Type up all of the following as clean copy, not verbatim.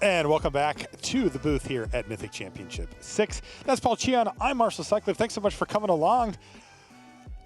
And welcome back to the booth here at Mythic Championship VI. That's Paul Cheon. I'm Marshall Sutcliffe. Thanks so much for coming along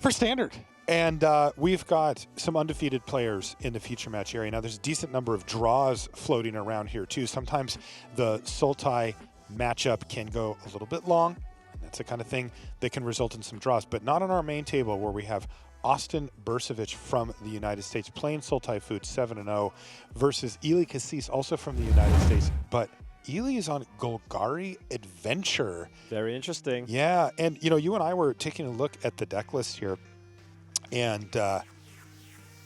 for Standard. And we've got some undefeated players in the feature match area. Now, there's a decent number of draws floating around here, too. Sometimes the Sultai matchup can go a little bit long. That's the kind of thing that can result in some draws, but not on our main table where we have Austin Bursavich from the United States playing Sultai Food 7-0 versus Eli Kassis, also from the United States. But Eli is on Golgari Adventure. Very interesting. Yeah, and you and I were taking a look at the deck list here, and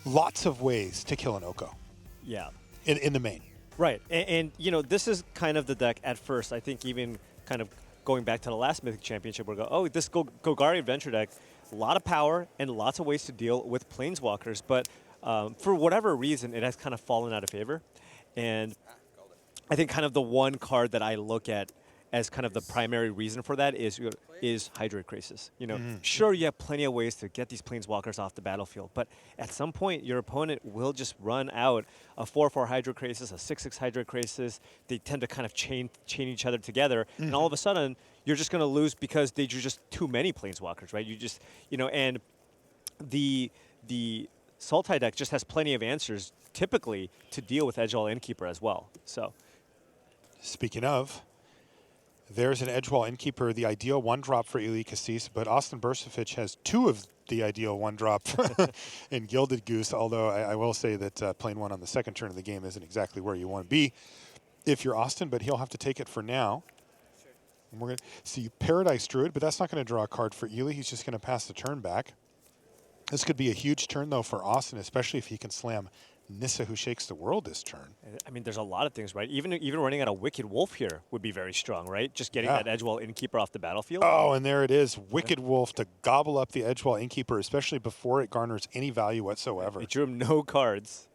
lots of ways to kill an Oko. Yeah. In the main. Right, and this is kind of the deck at first. I think even kind of going back to the last Mythic Championship, we're going, this Golgari Adventure deck, a lot of power and lots of ways to deal with Planeswalkers, but for whatever reason, it has kind of fallen out of favor. And I think kind of the one card that I look at as kind of the primary reason for that is Hydroid Krasis. Sure, you have plenty of ways to get these Planeswalkers off the battlefield, but at some point, your opponent will just run out a 4/4 Hydroid Krasis, a 6/6 Hydroid Krasis. They tend to kind of chain each other together, and all of a sudden, you're just going to lose because they're just too many Planeswalkers, right? You just, and the Sultai deck just has plenty of answers, typically, to deal with Edgewall Innkeeper as well. So, speaking of, there's an Edgewall Innkeeper, the ideal one-drop for Eli Kassis, but Austin Bursavich has two of the ideal one-drop in Gilded Goose, although I will say that playing one on the second turn of the game isn't exactly where you want to be if you're Austin, but he'll have to take it for now. And we're going to see Paradise Druid, but that's not going to draw a card for Eli. He's just going to pass the turn back. This could be a huge turn, though, for Austin, especially if he can slam Nissa, who shakes the world this turn. I mean, there's a lot of things, right? Even running out a Wicked Wolf here would be very strong, right? Just getting that Edgewall Innkeeper off the battlefield. Oh, and there it is. Wicked Wolf to gobble up the Edgewall Innkeeper, especially before it garners any value whatsoever. It drew him no cards.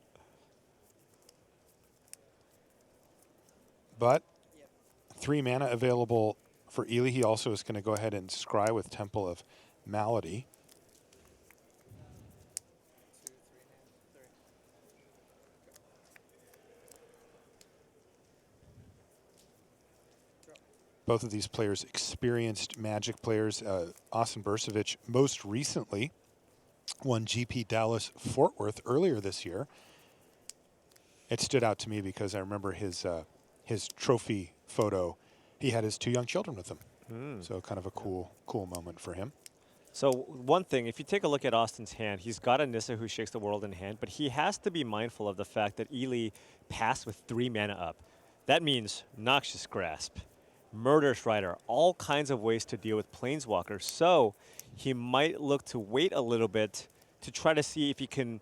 But 3 mana available for Eli. He also is going to go ahead and scry with Temple of Malady. Both of these players, experienced Magic players. Austin Bursavich most recently won GP Dallas Fort Worth earlier this year. It stood out to me because I remember his trophy photo. He had his 2 young children with him. So kind of a cool moment for him. So one thing, if you take a look at Austin's hand, he's got a Nissa who shakes the world in hand, but he has to be mindful of the fact that Eli passed with 3 mana up. That means Noxious Grasp, Murderous Rider, all kinds of ways to deal with Planeswalkers. So he might look to wait a little bit to try to see if he can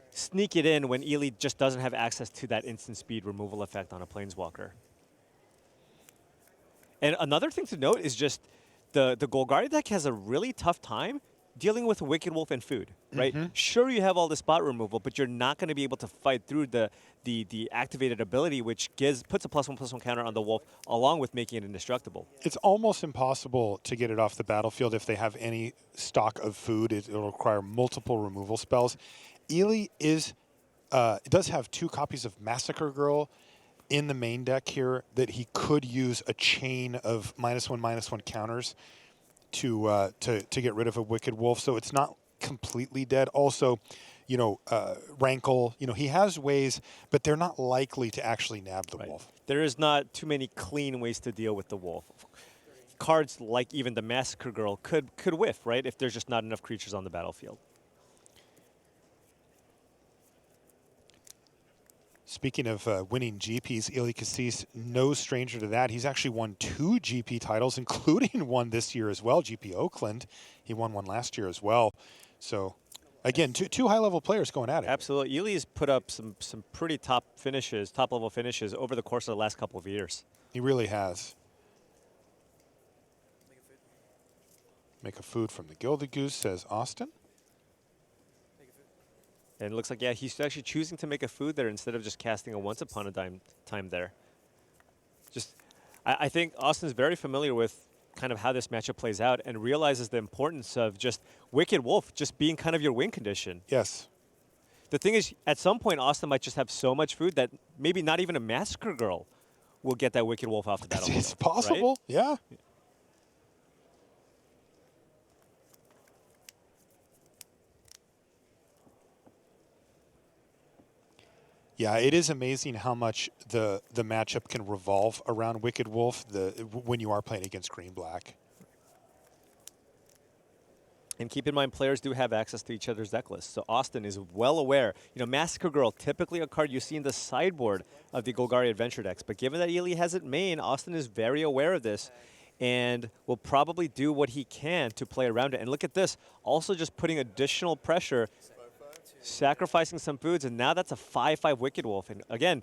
sneak it in when Eli just doesn't have access to that instant speed removal effect on a Planeswalker. And another thing to note is just the Golgari deck has a really tough time dealing with Wicked Wolf and food, right? Sure, you have all the spot removal, but you're not going to be able to fight through the activated ability, which puts a +1/+1 counter on the wolf, along with making it indestructible. It's almost impossible to get it off the battlefield if they have any stock of food. It'll require multiple removal spells. Eli does have 2 copies of Massacre Girl in the main deck here that he could use a chain of -1/-1 counters to get rid of a Wicked Wolf, so it's not completely dead. Also, Rankle, he has ways, but they're not likely to actually nab the wolf. There is not too many clean ways to deal with the wolf. Cards like even the Massacre Girl could whiff, right, if there's just not enough creatures on the battlefield. Speaking of winning GPs, Eli Kassis, no stranger to that. He's actually won 2 GP titles, including one this year as well, GP Oakland. He won one last year as well. So, again, two high-level players going at it. Absolutely. Eli's put up some pretty top-level finishes over the course of the last couple of years. He really has. Make a food from the Gilded Goose, says Austin. And it looks like, he's actually choosing to make a food there instead of just casting a Once Upon a Time there. I think Austin's very familiar with kind of how this matchup plays out and realizes the importance of just Wicked Wolf just being kind of your win condition. Yes. The thing is, at some point, Austin might just have so much food that maybe not even a Massacre Girl will get that Wicked Wolf off the battlefield. It's possible, right? yeah. Yeah, it is amazing how much the matchup can revolve around Wicked Wolf when you are playing against green-black. And keep in mind, players do have access to each other's deck lists. So Austin is well aware. You know, Massacre Girl, typically a card you see in the sideboard of the Golgari Adventure decks. But given that Eli has it main, Austin is very aware of this and will probably do what he can to play around it. And look at this, also just putting additional pressure, sacrificing some foods, and now that's a 5/5 Wicked Wolf. And again,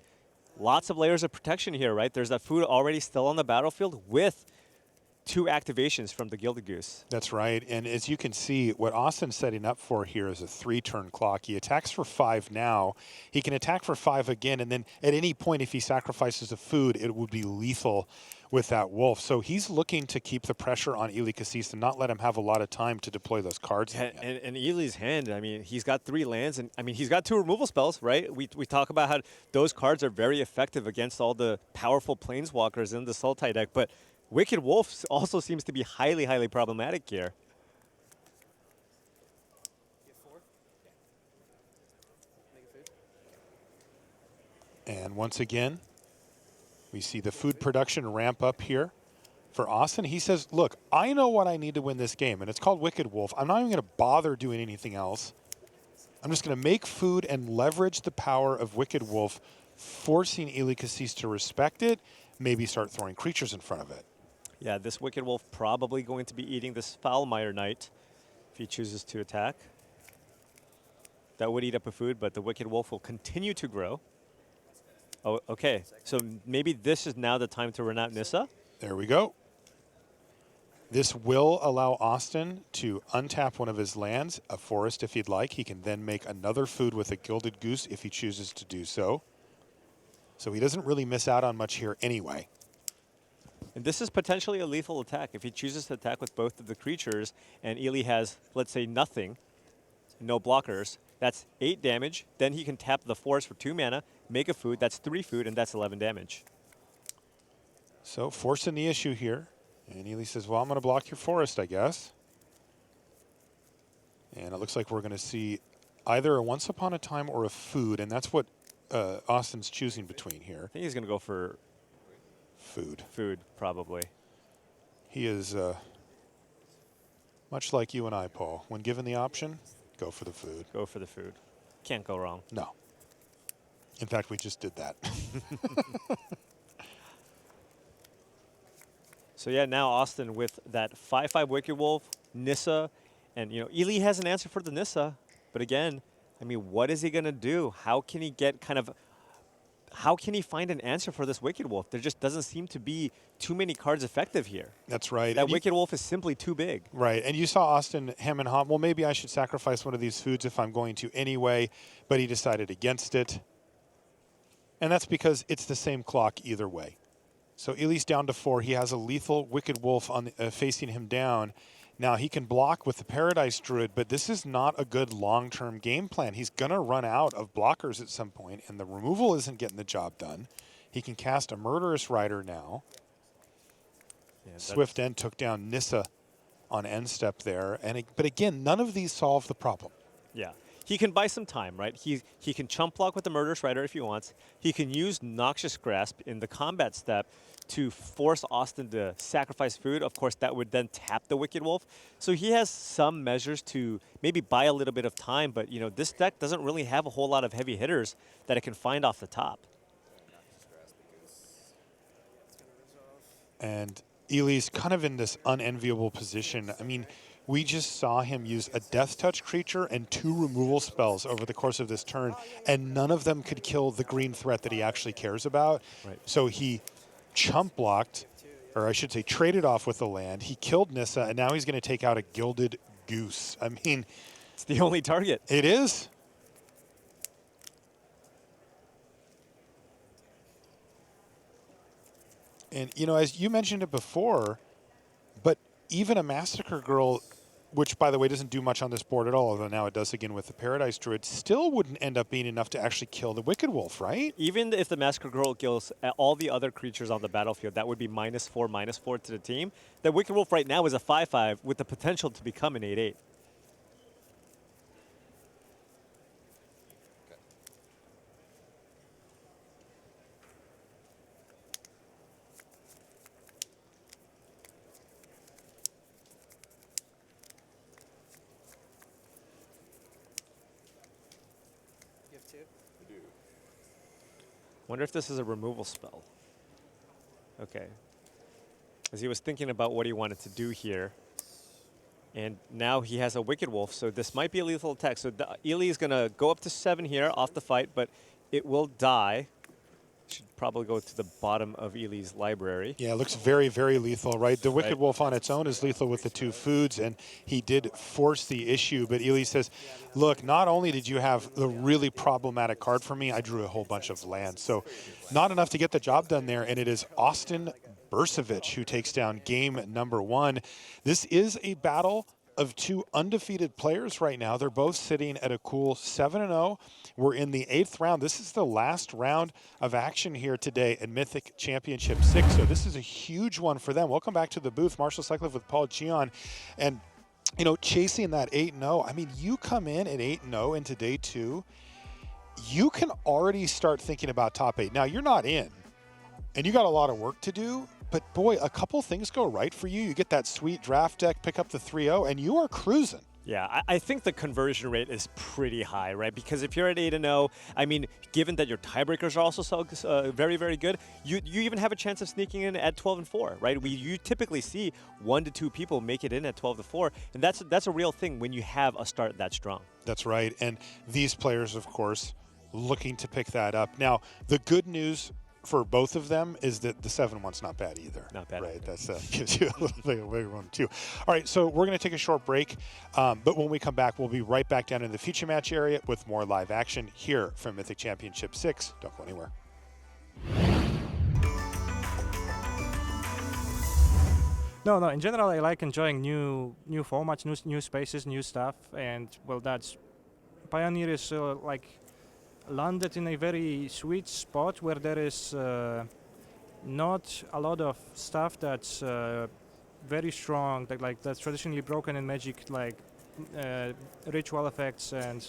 lots of layers of protection here, right? There's that food already still on the battlefield with 2 activations from the Gilded Goose. That's right. And as you can see, what Austin's setting up for here is a 3-turn clock. He attacks for 5 now. He can attack for 5 again, and then at any point, if he sacrifices a food, it would be lethal with that wolf. So he's looking to keep the pressure on Eli Kassis and not let him have a lot of time to deploy those cards. And Eli's hand, I mean, he's got 3 lands, and I mean, he's got 2 removal spells, right? We talk about how those cards are very effective against all the powerful planeswalkers in the Sultai deck, but Wicked Wolf also seems to be highly, highly problematic here. And once again, we see the food production ramp up here for Austin. He says, look, I know what I need to win this game, and it's called Wicked Wolf. I'm not even going to bother doing anything else. I'm just going to make food and leverage the power of Wicked Wolf, forcing Eli Kassis to respect it, maybe start throwing creatures in front of it. Yeah, this Wicked Wolf probably going to be eating this Foulmire Knight if he chooses to attack. That would eat up a food, but the Wicked Wolf will continue to grow. Oh, okay. So maybe this is now the time to run out Nissa. There we go. This will allow Austin to untap one of his lands, a forest if he'd like. He can then make another food with a Gilded Goose if he chooses to do so. So he doesn't really miss out on much here anyway. And this is potentially a lethal attack. If he chooses to attack with both of the creatures and Eli has, let's say, nothing, no blockers, that's 8 damage. Then he can tap the forest for 2 mana, make a food, that's 3 food, and that's 11 damage. So forcing the issue here. And Eli says, well, I'm going to block your forest, I guess. And it looks like we're going to see either a Once Upon a Time or a food, and that's what Austin's choosing between here. I think he's going to go for food. Food, probably. He is much like you and I, Paul. When given the option, go for the food. Go for the food. Can't go wrong. No. In fact, we just did that. So yeah, now Austin with that 5/5 Wicked Wolf, Nissa, and you know, Eli has an answer for the Nissa, but again, I mean, what is he gonna do? How can he find an answer for this Wicked Wolf? There just doesn't seem to be too many cards effective here. That's right. That Wicked Wolf is simply too big. Right, and you saw Austin hem and haw. Well, maybe I should sacrifice one of these foods if I'm going to anyway, but he decided against it. And that's because it's the same clock either way. So Eli's down to 4. He has a lethal Wicked Wolf on facing him down. Now, he can block with the Paradise Druid, but this is not a good long-term game plan. He's going to run out of blockers at some point, and the removal isn't getting the job done. He can cast a Murderous Rider now. Yeah, Swift End took down Nissa on end step there. But again, none of these solve the problem. Yeah. He can buy some time, right? He can chump block with the Murderous Rider if he wants. He can use Noxious Grasp in the combat step to force Austin to sacrifice food. Of course, that would then tap the Wicked Wolf. So he has some measures to maybe buy a little bit of time, but you know, this deck doesn't really have a whole lot of heavy hitters that it can find off the top. And Eli's kind of in this unenviable position. I mean, we just saw him use a Death Touch creature and 2 removal spells over the course of this turn, and none of them could kill the green threat that he actually cares about. Right. So he chump blocked, or I should say traded off with the land. He killed Nissa, and now he's going to take out a Gilded Goose. I mean, it's the only target. It is. And, you know, as you mentioned it before, but even a Massacre Girl which, by the way, doesn't do much on this board at all, although now it does again with the Paradise Druid, still wouldn't end up being enough to actually kill the Wicked Wolf, right? Even if the Massacre Girl kills all the other creatures on the battlefield, that would be -4/-4 to the team. The Wicked Wolf right now is a 5/5 with the potential to become an 8/8. Wonder if this is a removal spell. Okay. As he was thinking about what he wanted to do here. And now he has a Wicked Wolf, so this might be a lethal attack. So Eli is going to go up to 7 here off the fight, but it will die. Should probably go to the bottom of Eli's library. Yeah, it looks very, very lethal, right? The Wicked Wolf on its own is lethal with the 2 foods, and he did force the issue. But Eli says, look, not only did you have the really problematic card for me, I drew a whole bunch of lands. So not enough to get the job done there, and it is Austin Bursavich who takes down game number 1. This is a battle of 2 undefeated players right now. They're both sitting at a cool 7-0. We're in the 8th round. This is the last round of action here today at Mythic Championship VI. So this is a huge one for them. Welcome back to the booth. Marshall Sutcliffe with Paul Cheon. And, you know, chasing that 8-0, I mean, you come in at 8-0 into day 2, you can already start thinking about top 8. Now, you're not in, and you got a lot of work to do. But boy, a couple things go right for you. You get that sweet draft deck, pick up the 3-0, and you are cruising. Yeah, I think the conversion rate is pretty high, right? Because if you're at 8-0, I mean, given that your tiebreakers are also so very, very good, you even have a chance of sneaking in at 12-4, right? You typically see 1 to 2 people make it in at 12-4, and that's a real thing when you have a start that strong. That's right, and these players, of course, looking to pick that up. Now, the good news for both of them is that the 7-1's not bad either. Not bad. Right, that gives you a little bit of wiggle room too. All right, so we're going to take a short break, but when we come back, we'll be right back down in the feature match area with more live action here from Mythic Championship VI. Don't go anywhere. No, in general, I like enjoying new formats, new spaces, new stuff, and well, that's Pioneer is like landed in a very sweet spot where there is not a lot of stuff that's very strong, like that's traditionally broken in Magic, like ritual effects and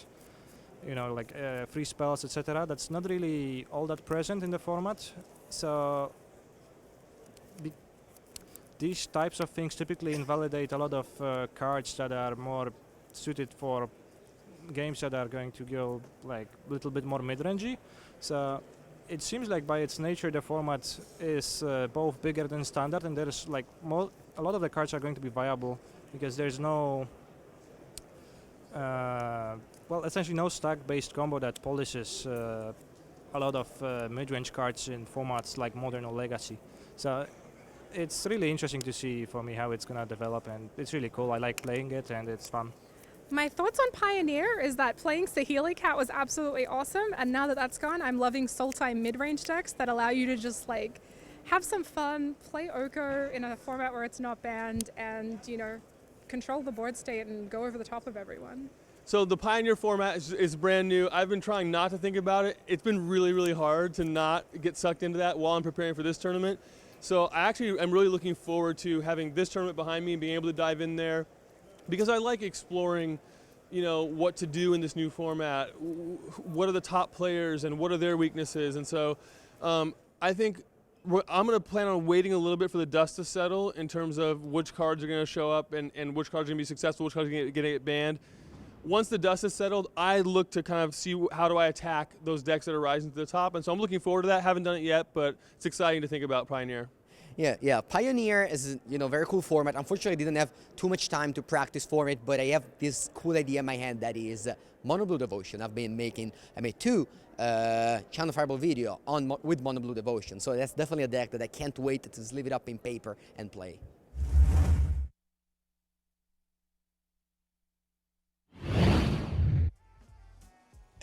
like free spells, etc. That's not really all that present in the format. So these types of things typically invalidate a lot of cards that are more suited for games that are going to go like a little bit more mid-rangey. So it seems like by its nature the format is both bigger than standard, and there's like a lot of the cards are going to be viable because there's no essentially no stack-based combo that polishes a lot of mid-range cards in formats like Modern or Legacy. So it's really interesting to see for me how it's going to develop, and it's really cool. I like playing it and it's fun. My thoughts on Pioneer is that playing Saheeli Cat was absolutely awesome, and now that that's gone, I'm loving Sultai mid-range decks that allow you to just like have some fun, play Oko in a format where it's not banned, and control the board state and go over the top of everyone. So the Pioneer format is brand new. I've been trying not to think about it. It's been really, really hard to not get sucked into that while I'm preparing for this tournament. So I actually am really looking forward to having this tournament behind me and being able to dive in there, because I like exploring, what to do in this new format. What are the top players and what are their weaknesses? And so I think I'm going to plan on waiting a little bit for the dust to settle in terms of which cards are going to show up and which cards are going to be successful, which cards are going to get banned. Once the dust is settled, I look to kind of see how do I attack those decks that are rising to the top. And so I'm looking forward to that. Haven't done it yet, but it's exciting to think about Pioneer. Yeah. Pioneer is very cool format. Unfortunately, I didn't have too much time to practice for it, but I have this cool idea in my hand that is Mono Blue Devotion. I made 2 Channel Fireball video with Mono Blue Devotion. So that's definitely a deck that I can't wait to just leave it up in paper and play.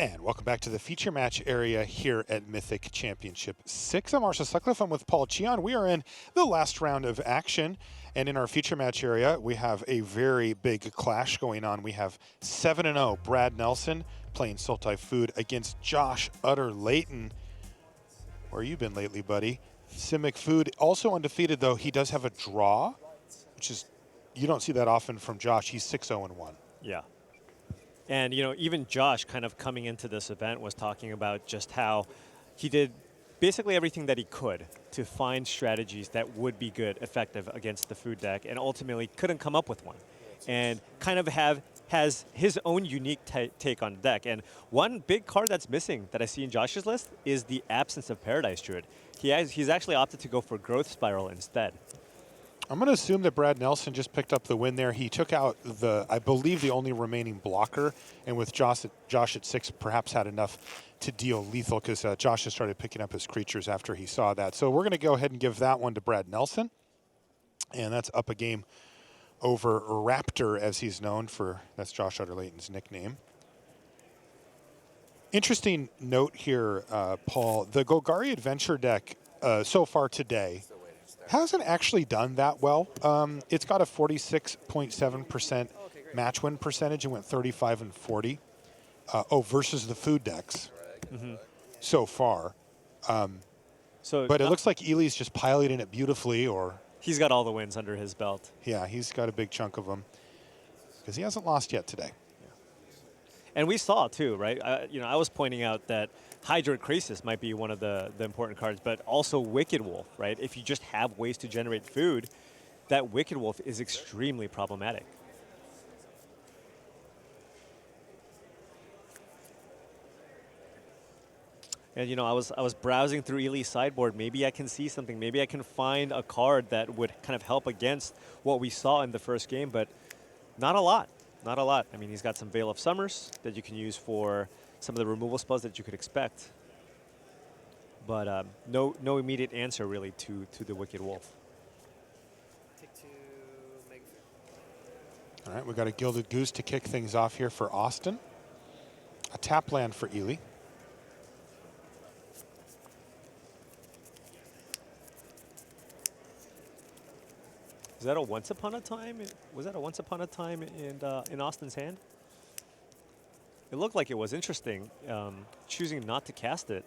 And welcome back to the feature match area here at Mythic Championship VI. I'm Marshall Sutcliffe. I'm with Paul Cheon. We are in the last round of action. And in our feature match area, we have a very big clash going on. We have 7-0 Brad Nelson playing Sultai Food against Josh Utter Layton. Where you been lately, buddy? Simic Food also undefeated, though. He does have a draw, which is, you don't see that often from Josh. He's 6-0-1. Yeah. And, you know, even Josh kind of coming into this event was talking about just how he did basically everything that he could to find strategies that would be good, effective against the food deck, and ultimately couldn't come up with one. And kind of has his own unique take on the deck. And one big card that's missing that I see in Josh's list is the absence of Paradise Druid. He's actually opted to go for Growth Spiral instead. I'm going to assume that Brad Nelson just picked up the win there. He took out I believe, the only remaining blocker, and with Josh at 6, perhaps had enough to deal lethal because Josh has started picking up his creatures after he saw that. So we're going to go ahead and give that one to Brad Nelson, and that's up a game over Raptor, as he's known for. That's Josh Utter Layton's nickname. Interesting note here, Paul. The Golgari Adventure deck so far today hasn't actually done that well. It's got a 46.7% match win percentage and went 35 and 40. Versus the food decks so far. But it looks like Eli's just piloting it beautifully, or he's got all the wins under his belt. Yeah, he's got a big chunk of them because he hasn't lost yet today. And we saw too, right? I was pointing out that Hydrocrisis might be one of the important cards, but also Wicked Wolf, right? If you just have ways to generate food, that Wicked Wolf is extremely problematic. And I was browsing through Eli's sideboard. Maybe I can see something. Maybe I can find a card that would kind of help against what we saw in the first game, but not a lot. Not a lot. I mean, he's got some Veil of Summers that you can use for some of the removal spells that you could expect. But no immediate answer, really, to the Wicked Wolf. All right, we got a Gilded Goose to kick things off here for Austin. A tap land for Eli. Is that a Once Upon a Time? Was that a Once Upon a Time in Austin's hand? It looked like it was interesting, choosing not to cast it,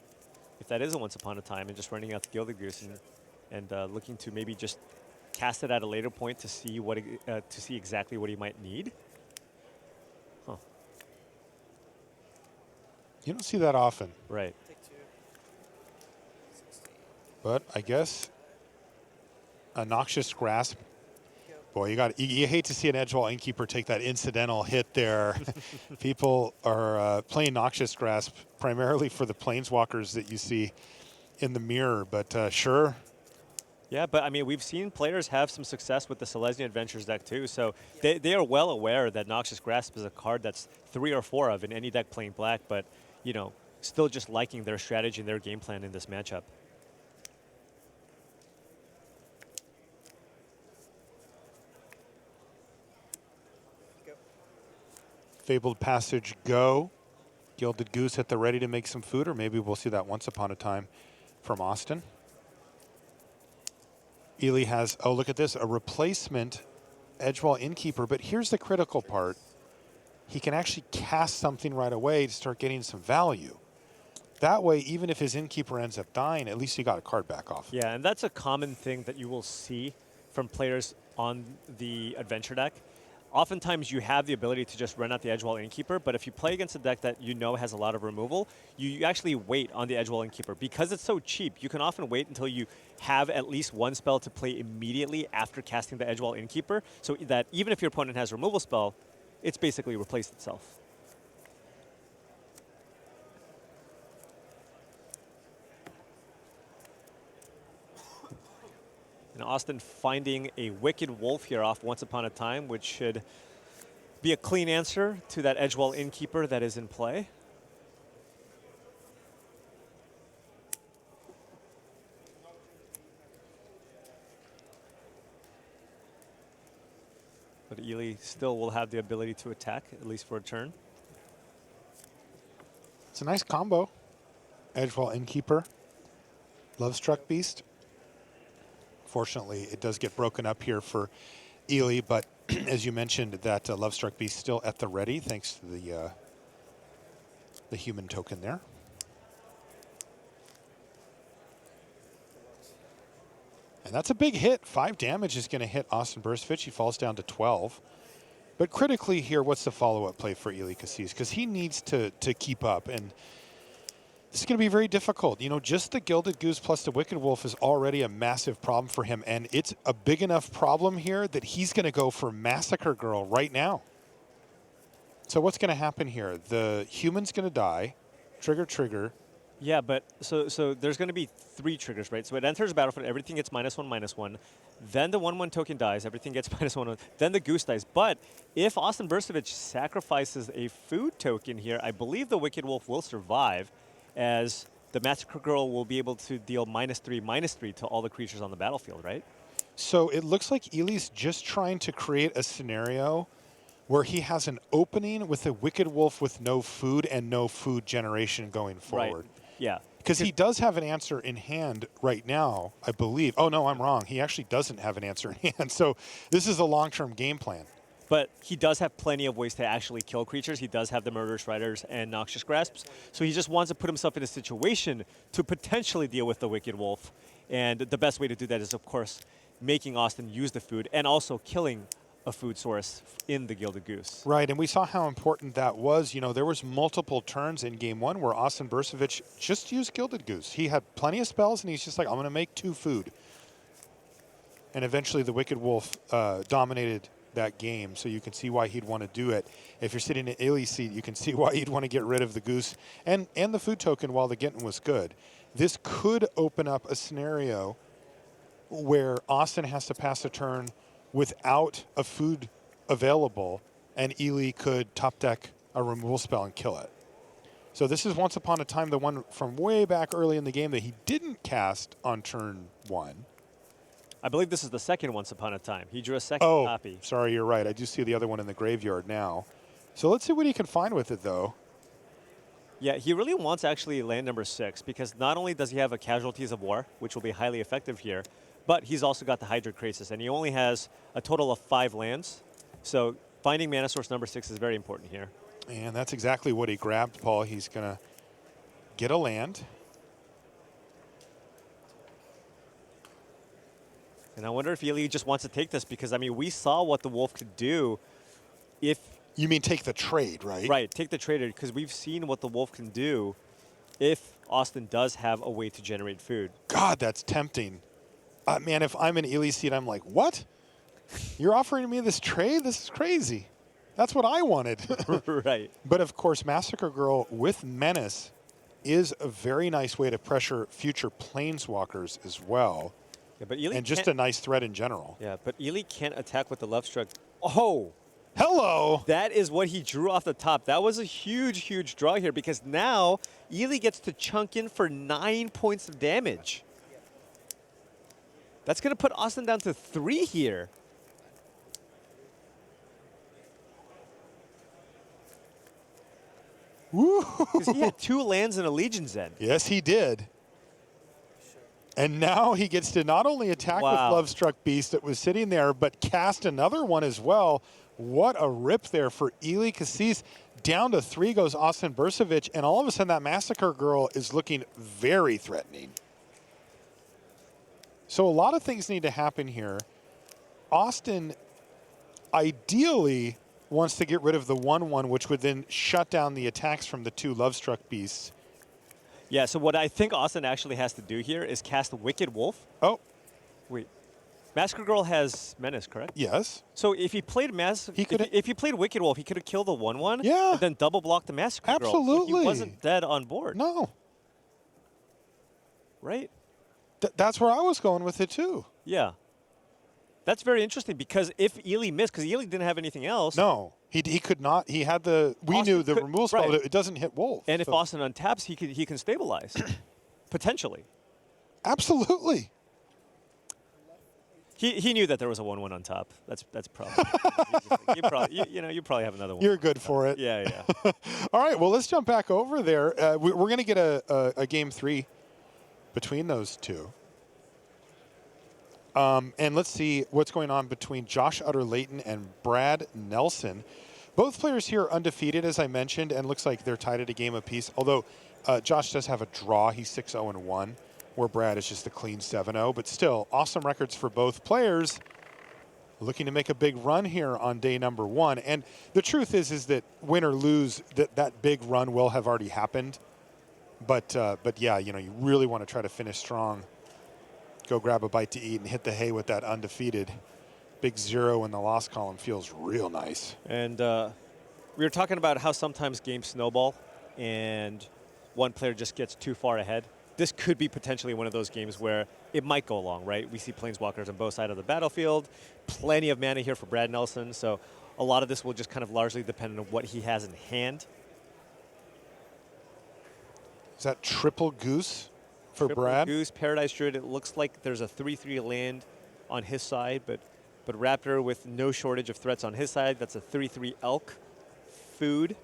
if that is a Once Upon a Time, and just running out the Gilded Goose and looking to maybe just cast it at a later point to see exactly what he might need. Huh. You don't see that often. Right. But I guess a Noxious Grasp. Boy, you hate to see an Edgewall Innkeeper take that incidental hit there. People are playing Noxious Grasp primarily for the Planeswalkers that you see in the mirror, but sure. Yeah, but I mean, we've seen players have some success with the Selesnya Adventures deck too, so they are well aware that Noxious Grasp is a card that's 3 or 4 of in any deck playing black, but still just liking their strategy and their game plan in this matchup. Fabled Passage go. Gilded Goose at the ready to make some food, or maybe we'll see that Once Upon a Time from Austin. Eli has, oh, look at this, a replacement Edgewall Innkeeper, but here's the critical part. He can actually cast something right away to start getting some value. That way, even if his Innkeeper ends up dying, at least he got a card back off. Yeah, and that's a common thing that you will see from players on the Adventure deck. Oftentimes you have the ability to just run out the Edgewall Innkeeper, but if you play against a deck that has a lot of removal, you actually wait on the Edgewall Innkeeper. Because it's so cheap, you can often wait until you have at least one spell to play immediately after casting the Edgewall Innkeeper, so that even if your opponent has a removal spell, it's basically replaced itself. And Austin finding a Wicked Wolf here off Once Upon a Time, which should be a clean answer to that Edgewall Innkeeper that is in play. But Eli still will have the ability to attack, at least for a turn. It's a nice combo. Edgewall Innkeeper. Lovestruck Beast. Fortunately, it does get broken up here for Eli, but as you mentioned, that Lovestruck Beast still at the ready, thanks to the human token there. And that's a big hit. 5 damage is going to hit Austin Bursavich. He falls down to 12. But critically here, what's the follow-up play for Eli Kassis? Because he needs to keep up, and this is going to be very difficult. You know, just the Gilded Goose plus the Wicked Wolf is already a massive problem for him, and it's a big enough problem here that he's going to go for Massacre Girl right now. So what's going to happen here? The human's going to die. Trigger. Yeah, but so there's going to be 3 triggers, right? So it enters the battlefield, everything gets -1/-1. Then the 1/1 token dies, everything gets -1. Then the goose dies. But if Austin Bursavich sacrifices a food token here, I believe the Wicked Wolf will survive, as the Massacre Girl will be able to deal -3/-3 to all the creatures on the battlefield, right? So it looks like Eli's just trying to create a scenario where he has an opening with a Wicked Wolf with no food and no food generation going forward. Right. Yeah. Because he does have an answer in hand right now, I believe. Oh, no, I'm wrong. He actually doesn't have an answer in hand. So this is a long-term game plan. But he does have plenty of ways to actually kill creatures. He does have the Murderous Riders and Noxious Grasps. So he just wants to put himself in a situation to potentially deal with the Wicked Wolf. And the best way to do that is, of course, making Austin use the food and also killing a food source in the Gilded Goose. Right, and we saw how important that was. You know, there was multiple turns in Game 1 where Austin Bursavich just used Gilded Goose. He had plenty of spells, and he's just like, I'm going to make 2 food. And eventually the Wicked Wolf dominated that game, so you can see why he'd want to do it. If you're sitting in Eli's seat, you can see why he'd want to get rid of the goose and the food token while the getting was good. This could open up a scenario where Austin has to pass a turn without a food available, and Eli could top deck a removal spell and kill it. So this is once upon a time the one from way back early in the game that he didn't cast on turn 1. I believe this is the second Once Upon a Time. He drew a second copy. Sorry, you're right. I do see the other one in the graveyard now. So let's see what he can find with it, though. Yeah, he really wants actually land number 6, because not only does he have a Casualties of War, which will be highly effective here, but he's also got the Hydra Krasis, and he only has a total of 5 lands. So finding mana source number 6 is very important here. And that's exactly what he grabbed, Paul. He's going to get a land. And I wonder if Eli just wants to take this, because, I mean, we saw what the Wolf could do if... You mean take the trade, right? Right, take the trade, because we've seen what the Wolf can do if Austin does have a way to generate food. God, that's tempting. Man, if I'm in Eli's seat, I'm like, what? You're offering me this trade? This is crazy. That's what I wanted. Right. But, of course, Massacre Girl with Menace is a very nice way to pressure future Planeswalkers as well. Yeah, but Eli and just a nice threat in general. Yeah, but Eli can't attack with the Lovestruck. Oh! Hello! That is what he drew off the top. That was a huge, huge draw here, because now Eli gets to chunk in for 9 points of damage. That's going to put Austin down to 3 here. Because he had 2 lands and a Legion's End. Yes, he did. And now he gets to not only attack with Lovestruck Beast that was sitting there, but cast another one as well. What a rip there for Eli Kassis. Down to 3 goes Austin Bursavich, and all of a sudden that Massacre Girl is looking very threatening. So a lot of things need to happen here. Austin ideally wants to get rid of the 1/1, which would then shut down the attacks from the 2 Lovestruck Beasts. Yeah, so what I think Austin actually has to do here is cast Wicked Wolf. Oh. Wait. Massacre Girl has Menace, correct? Yes. So if he played if he played Wicked Wolf, he could have killed the 1/1 and then double blocked the Massacre Girl. Absolutely. So he wasn't dead on board. No. Right? That's where I was going with it, too. Yeah. That's very interesting, because if Eli missed, because Eli didn't have anything else. No, he could not. He had the, we Austin knew the removal spell, right. it doesn't hit Wolf. And if Austin untaps, he can stabilize, potentially. Absolutely. He knew that there was a 1/1 on top. That's probably. You probably have another one. You're good for it. Yeah. All right, well, let's jump back over there. We're going to get a game 3 between those two. And let's see what's going on between Josh Utter-Leighton and Brad Nelson. Both players here are undefeated, as I mentioned, and looks like they're tied at a game apiece. Although Josh does have a draw. He's 6-0-1, where Brad is just a clean 7-0. But still, awesome records for both players. Looking to make a big run here on day number 1. And the truth is that win or lose, that big run will have already happened. But yeah, you really want to try to finish strong. Go grab a bite to eat and hit the hay with that undefeated. Big 0 in the loss column feels real nice. And we were talking about how sometimes games snowball and one player just gets too far ahead. This could be potentially one of those games where it might go long, right? We see Planeswalkers on both sides of the battlefield. Plenty of mana here for Brad Nelson. So a lot of this will just kind of largely depend on what he has in hand. Is that triple goose for Triple Brad? Goose, Paradise Druid. It looks like there's a 3/3 land on his side, but Raptor with no shortage of threats on his side. That's a 3/3 Elk Food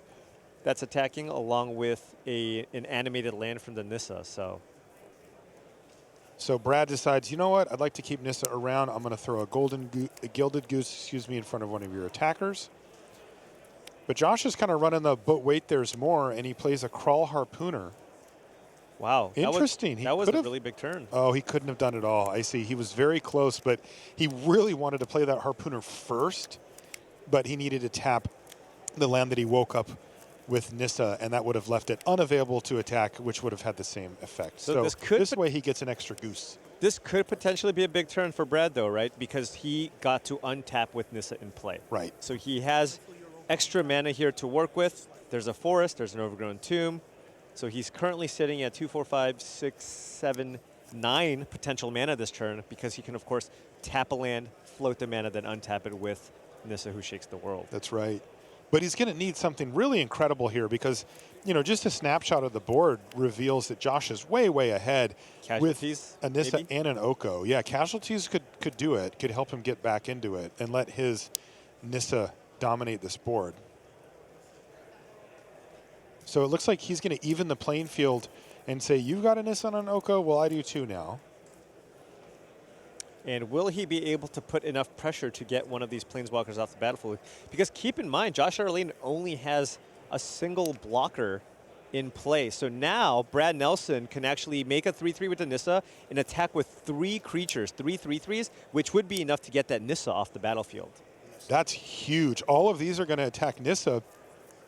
that's attacking, along with an animated land from the Nissa. So Brad decides, you know what? I'd like to keep Nissa around. I'm going to throw a gilded goose, in front of one of your attackers. But Josh is kind of running the but wait, there's more, and he plays a Crawl Harpooner. Wow. Interesting. That was a really big turn. Oh, he couldn't have done it all. I see. He was very close, but he really wanted to play that Harpooner first, but he needed to tap the land that he woke up with Nissa, and that would have left it unavailable to attack, which would have had the same effect. So this way he gets an extra goose. This could potentially be a big turn for Brad, though, right? Because he got to untap with Nissa in play. Right. So he has extra mana here to work with. There's a forest. There's an overgrown tomb. So he's currently sitting at 2, 4, 5, 6, 7, 9 potential mana this turn because he can, of course, tap a land, float the mana, then untap it with Nissa, who shakes the world. That's right. But he's going to need something really incredible here because, just a snapshot of the board reveals that Josh is way, way ahead Casualties, with a Nissa maybe? and an Oko. Yeah, Casualties could do it, could help him get back into it and let his Nissa dominate this board. So it looks like he's going to even the playing field and say, you've got a Nissa and an Oko? Well, I do too now. And will he be able to put enough pressure to get one of these Planeswalkers off the battlefield? Because keep in mind, Josh Utter-Leighton only has a single blocker in play. So now Brad Nelson can actually make a 3/3 with the Nissa and attack with 3 creatures, 3 3/3s, which would be enough to get that Nissa off the battlefield. That's huge. All of these are going to attack Nissa.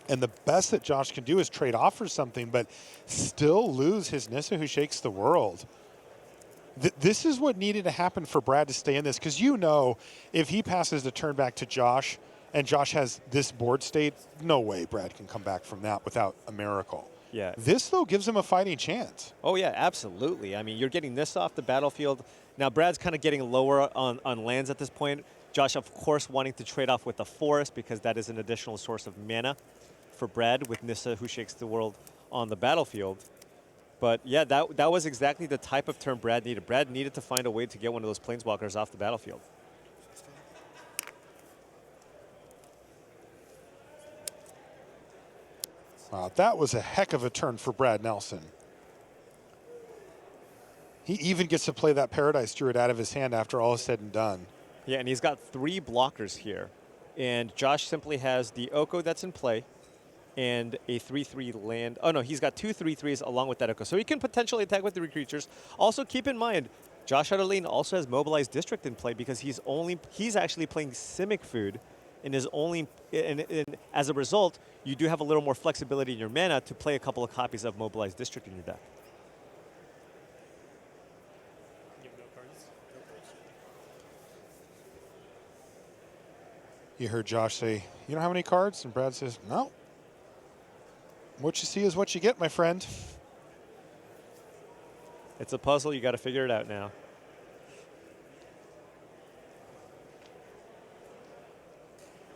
And the best that Josh can do is trade off for something, but still lose his Nissa who shakes the world. This is what needed to happen for Brad to stay in this, because if he passes the turn back to Josh and Josh has this board state, no way Brad can come back from that without a miracle. Yeah. This, though, gives him a fighting chance. Oh, yeah, absolutely. I mean, you're getting this off the battlefield. Now, Brad's kind of getting lower on lands at this point. Josh, of course, wanting to trade off with the forest because that is an additional source of mana for Brad with Nissa, who shakes the world on the battlefield. But yeah, that was exactly the type of turn Brad needed. Brad needed to find a way to get one of those Planeswalkers off the battlefield. Wow, that was a heck of a turn for Brad Nelson. He even gets to play that Paradise Druid out of his hand after all is said and done. Yeah, and he's got 3 blockers here. And Josh simply has the Oko that's in play and a 3/3 land. Oh, no, he's got 2 3/3s along with that Oko. So he can potentially attack with 3 creatures. Also, keep in mind, Josh Utter-Leighton also has Mobilized District in play because he's actually playing Simic Food and as a result, you do have a little more flexibility in your mana to play a couple of copies of Mobilized District in your deck. You heard Josh say, you don't have any cards? And Brad says, no. What you see is what you get, my friend. It's a puzzle. You got to figure it out now.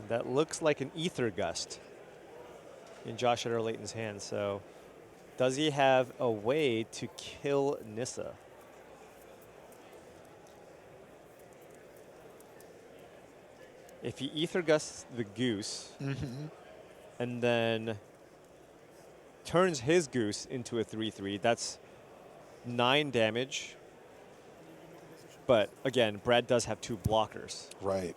And that looks like an Ether Gust in Josh Utter-Leighton's hand. So does he have a way to kill Nissa? If he Ether Gusts the Goose, and then turns his Goose into a 3/3, that's 9 damage. But again, Brad does have 2 blockers. Right.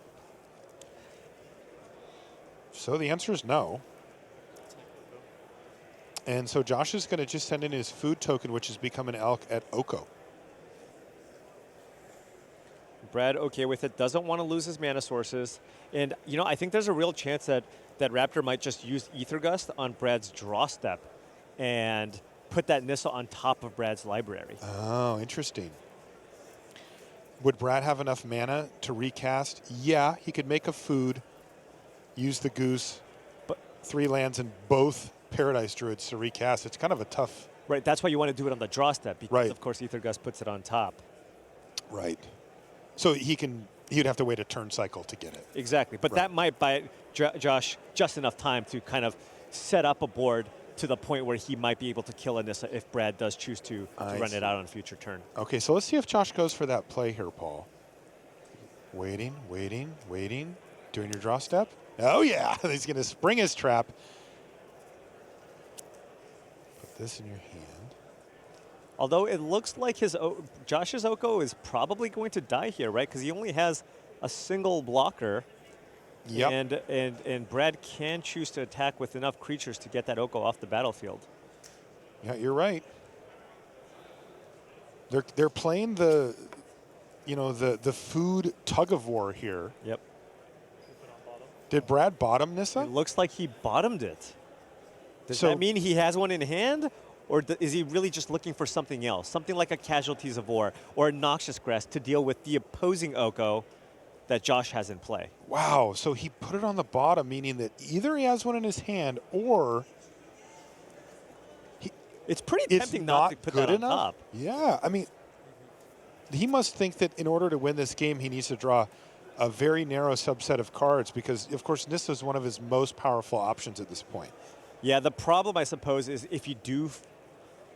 So the answer is no. And so Josh is going to just send in his food token, which has become an elk at Oko. Brad, okay with it, doesn't want to lose his mana sources. And, you know, I think there's a real chance that Raptor might just use Ether Gust on Brad's draw step and put that Nissa on top of Brad's library. Oh, interesting. Would Brad have enough mana to recast? Yeah, he could make a food, use the Goose, but 3 lands and both Paradise Druids to recast. It's kind of a tough... Right, that's why you want to do it on the draw step, because, right, of course, Ether Gust puts it on top. Right. So he'd have to wait a turn cycle to get it. Exactly, but that might buy Josh just enough time to kind of set up a board to the point where he might be able to kill a Nissa if Brad does choose to run it out on a future turn. Okay, so let's see if Josh goes for that play here, Paul. Waiting, waiting, waiting. Doing your draw step. Oh, yeah. He's going to spring his trap. Put this in your hand. Although it looks like Josh's Oko is probably going to die here, right? Because he only has a single blocker. Yep. And Brad can choose to attack with enough creatures to get that Oko off the battlefield. Yeah, you're right. They're playing the food tug of war here. Yep. Did Brad bottom Nissa? It looks like he bottomed it. Does So- that mean he has one in hand? Or is he really just looking for something else? Something like a Casualties of War or a Noxious Grass to deal with the opposing Oko that Josh has in play. Wow, so he put it on the bottom, meaning that either he has one in his hand or it's pretty it's tempting not not to put good that on enough. top. Yeah, I mean, he must think that in order to win this game, he needs to draw a very narrow subset of cards because, of course, Nissa is one of his most powerful options at this point. Yeah, the problem, I suppose, is if you do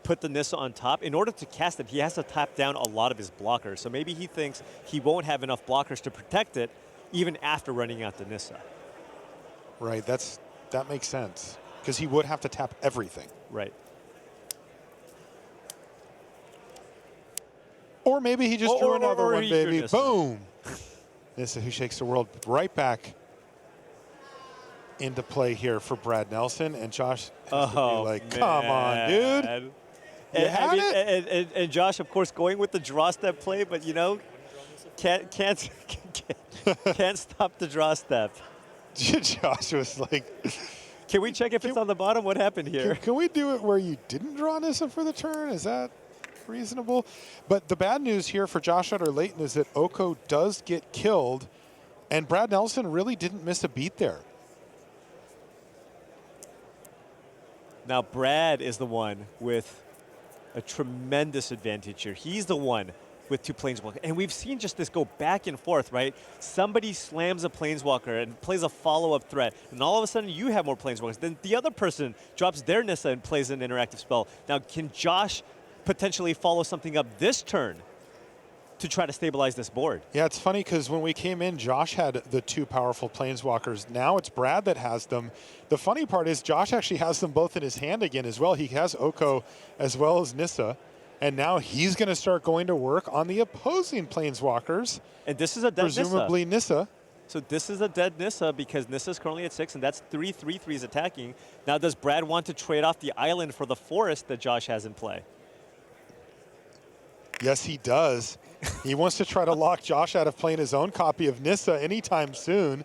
put the Nissa on top, in order to cast it, he has to tap down a lot of his blockers. So maybe he thinks he won't have enough blockers to protect it even after running out the Nissa. Right, that makes sense because he would have to tap everything. Right. Or maybe he just drew another one, he drew baby. Nissa. Boom! Nissa who shakes the world right back into play here for Brad Nelson. And Josh has to be like, come on, dude. You had it? And Josh, of course, going with the draw step play, but, you know, can't stop the draw step. Josh was like... Can we check if it's on the bottom? What happened here? Can we do it where you didn't draw Nissa for the turn? Is that reasonable? But the bad news here for Josh Utter-Layton is that Oko does get killed, and Brad Nelson really didn't miss a beat there. Now, Brad is the one with a tremendous advantage here. He's the one with 2 Planeswalkers. And we've seen just this go back and forth, right? Somebody slams a Planeswalker and plays a follow-up threat, and all of a sudden you have more Planeswalkers. Then the other person drops their Nissa and plays an interactive spell. Now, can Josh potentially follow something up this turn to try to stabilize this board? Yeah, it's funny because when we came in, Josh had the 2 powerful Planeswalkers. Now it's Brad that has them. The funny part is Josh actually has them both in his hand again as well. He has Oko as well as Nissa. And now he's going to start going to work on the opposing Planeswalkers. And this is a dead presumably Nissa. So this is a dead Nissa because Nissa's currently at 6, and that's 3 3/3s attacking. Now, does Brad want to trade off the island for the forest that Josh has in play? Yes, he does. He wants to try to lock Josh out of playing his own copy of Nissa anytime soon.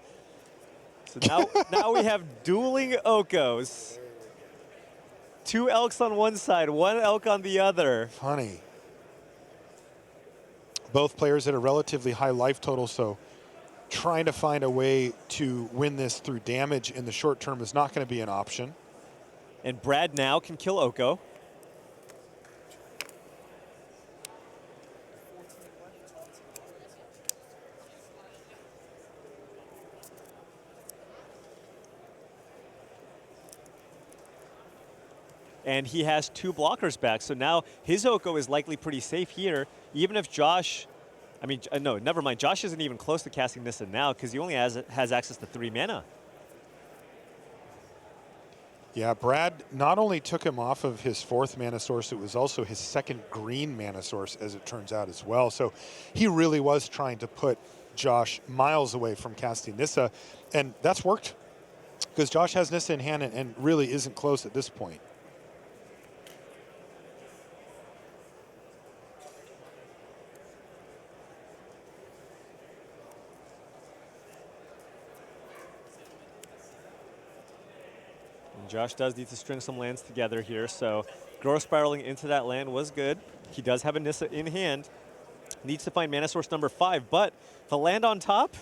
So now we have dueling Okos. 2 elks on one side, 1 elk on the other. Funny. Both players at a relatively high life total, so trying to find a way to win this through damage in the short term is not going to be an option. And Brad now can kill Oko. And he has 2 blockers back, so now his Oko is likely pretty safe here. Even if Josh I mean, no, never mind. Josh isn't even close to casting Nissa now because he only has access to 3 mana. Yeah, Brad not only took him off of his 4th mana source, it was also his 2nd green mana source, as it turns out as well. So he really was trying to put Josh miles away from casting Nissa, and that's worked because Josh has Nissa in hand and really isn't close at this point. Josh does need to string some lands together here, so Growth Spiraling into that land was good. He does have a Nissa in hand. Needs to find mana source number 5, but the land on top,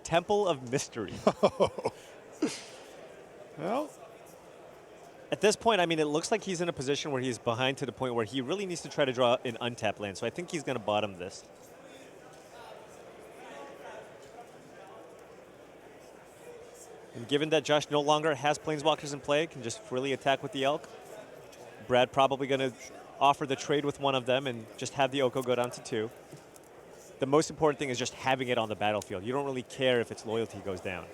Temple of Mystery. Well, at this point, I mean, it looks like he's in a position where he's behind to the point where he really needs to try to draw an untapped land, so I think he's going to bottom this. And given that Josh no longer has Planeswalkers in play, can just freely attack with the Elk, Brad probably going to offer the trade with one of them and just have the Oko go down to 2. The most important thing is just having it on the battlefield. You don't really care if its loyalty goes down.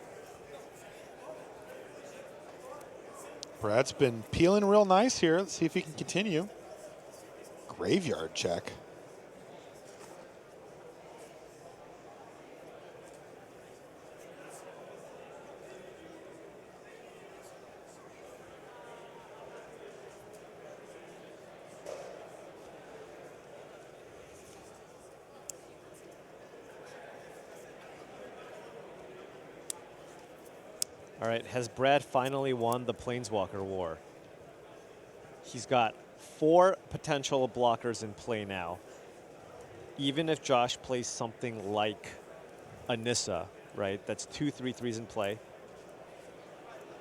Brad's been peeling real nice here. Let's see if he can continue. Graveyard check. All right, has Brad finally won the Planeswalker War? He's got 4 potential blockers in play now. Even if Josh plays something like a Nissa, right? That's 2 3/3s in play.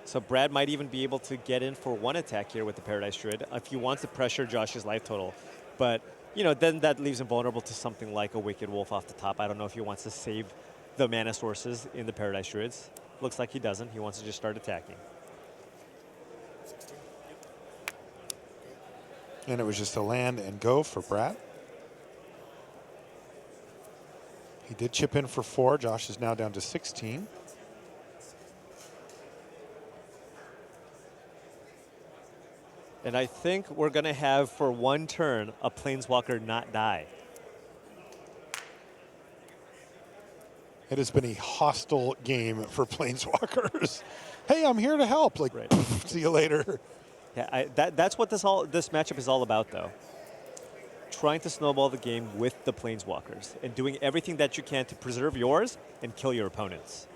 So Brad might even be able to get in for 1 attack here with the Paradise Druid if he wants to pressure Josh's life total. But, you know, then that leaves him vulnerable to something like a Wicked Wolf off the top. I don't know if he wants to save the mana sources in the Paradise Druids. Looks like he doesn't. He wants to just start attacking. And it was just a land and go for Brad. He did chip in for 4. Josh is now down to 16. And I think we're going to have, for 1 turn, a Planeswalker not die. It has been a hostile game for Planeswalkers. Hey, I'm here to help. Like, Right. poof, see you later. Yeah, that's what this matchup is all about, though. Trying to snowball the game with the Planeswalkers and doing everything that you can to preserve yours and kill your opponents.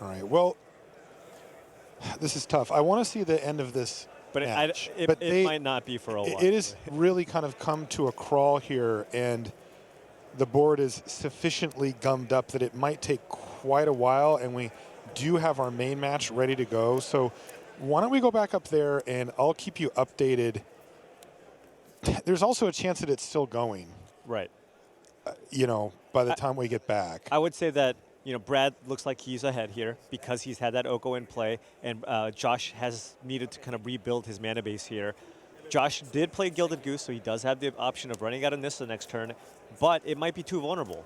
All right, well, this is tough. I want to see the end of this But match. it might not be for a while. It has really kind of come to a crawl here, and the board is sufficiently gummed up that it might take quite a while, and we do have our main match ready to go. So why don't we go back up there, and I'll keep you updated. There's also a chance that it's still going, Right. you know, by the time we get back. I would say that, you know, Brad looks like he's ahead here because he's had that Oko in play, and Josh has needed to kind of rebuild his mana base here. Josh did play Gilded Goose, so he does have the option of running out of Nissa next turn, but it might be too vulnerable.